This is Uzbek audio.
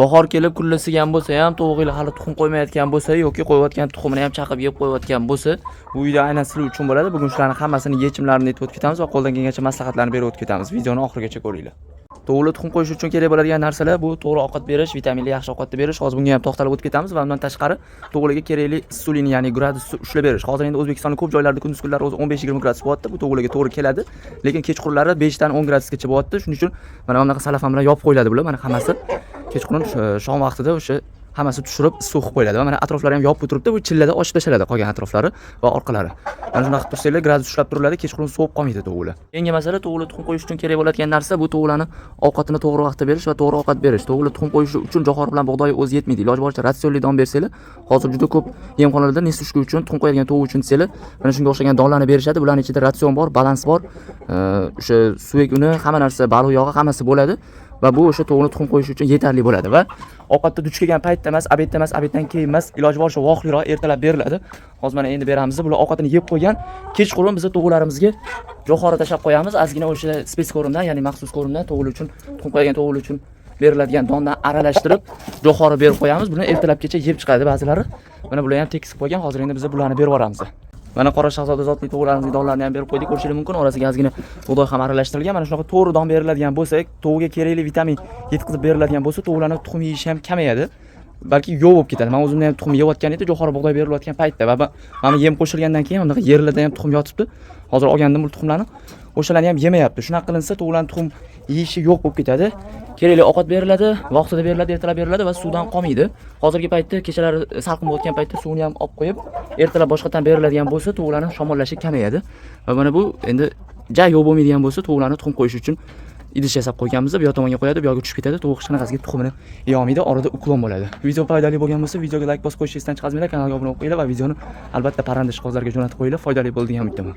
bahor kelib kullasigan bo'lsa ham, to'g'rilar hali tuxum qo'ymayotgan bo'lsa yoki qo'yayotgan tuxumini ham chaqib yeb qo'yayotgan bo'lsa, bu video aynan sizlar uchun bo'ladi. Bugun shularning hammasini yechimlarini aytib o'tib ketamiz va qo'ldan kelgancha maslahatlarni berib o'tib ketamiz. Videoni oxirigacha ko'ringlar. To'g'ri tuxum qo'yish uchun kerak bo'ladigan narsalar bu to'g'ri ovqat berish, vitaminli yaxshi ovqatni berish. Hozir bunga ham to'xtalib o'tib ketamiz va undan tashqari to'g'riga kerakli insulin, ya'ni gradus ushlab berish. Hozir endi O'zbekistonning ko'p joylarida kunduz kunlari o'zi 15-20 gradus bo'lyapti. Bu to'g'riga to'g'ri keladi, lekin kechqurunlari 5 dan 10 gradusgacha bo'lyapti. Shuning uchun mana bunaqa salafam bilan yopib qo'yiladi bular. Mana hammasi kechqurun shom vaqtida o'sha hammasi tushirib issiq qilib qo'yiladi va mana atroflari ham yopib o'tiribdi. Bu chillada ochib tashaladi qolgan atroflari va orqalari. Mana shunaqa qilib tursanglar gradus ushlab turiladi, kechqurun sovib qolmaydi to'g'ri. Keyingi masala to'g'ri tuxum qo'yish uchun kerak bo'ladigan narsa bu to'g'rilarni ovqatini to'g'ri vaqtda berish va to'g'ri ovqat berish. To'g'ri tuxum qo'yish uchun jo'xori bilan bug'doy o'zi yetmaydi. Iloji boricha ratsionli don bersanglar, hozir juda ko'p yemxonalarda nesushka uchun, tuxum qo'yadigan tovuq uchun desanglar, mana shunga o'xshagan donlarni berishadi. Bularning ichida ratsion bor, balans bor, o'sha suyak uni, hamma narsa, baliq yog'i hammasi bo'ladi. Va bu o'sha to'g'ri tuxum qo'yish uchun yetarli bo'ladi va ovqatda duch kelgan paytda emas, obedda emas, obeddan keyin emas, iloji boricha voqliroq ertalab beriladi. Hozir mana endi beramiz. Bular ovqatini yeb qo'ygan, kechqurun biz to'g'rilarimizga jo'xori tashab qo'yamiz. Ozgina o'sha spetsko'rimdan, ya'ni maxsus ko'rimdan to'g'ri uchun, tuxum qo'ygan to'g'ri uchun beriladigan dondan aralashtirib jo'xori berib qo'yamiz. Buni ertalabgacha yeb chiqadi ba'zilari. Mana bular ham tekis qo'ygan. Hozir endi biz bularni berib yuboramiz. Mana qora shahzoda zotli to'g'rilarimizning donlarini ham berib qo'ydik, ko'rishingiz mumkin. Orasiga ozgina bug'doy ham aralashtirilgan. Mana shunaqa to'g'ri don beriladigan bo'lsa, tovuqqa kerakli vitamin yetkazib beriladigan bo'lsa, tovuqlarning tuxum yeyishi ham kamayadi. Balki yo'q bo'lib ketadi. Men o'zimda ham tuxum yeyotgan edi, jo'xori bug'doy berilayotgan paytda va mana yem qo'shilgandan keyin unaqa yerlarda ham tuxum yotibdi. Hozir olgandim bu tuxumlarni. O'shalarni ham yemayapti. Shunaqa qilinsa tovuqlarning tuxum yeyishi yo'q bo'lib ketadi. Kerakli ovqat beriladi, vaqtida beriladi, ertalab beriladi va suvdan qolmaydi. Hozirgi paytda kechalari salqin bo'layotgan paytda suvni ham olib qo'yib, ertalab boshqatdan beriladigan bo'lsa, tovuqlarning shamollashi kamayadi. Va mana bu endi yo'q bo'lmaydigan bo'lsa, tovuqlarni tuxum qo'yish uchun idish yasab qo'yganmiz, bu yoq tomonga qo'yadi, bu yoqqa tushib ketadi. Tovuq hech qanaqasiga tuxumini yeya olmaydi, orada uklon bo'ladi. Video foydali bo'lgan bo'lsa, videoga like bosib qo'yishingizdan chiqazmanglar, kanalga obuna bo'lib qo'yinglar va videoni albatta parrandash qog'ozlarga jo'natib qo'yinglar, foydali bo'ldi degan umiddaman.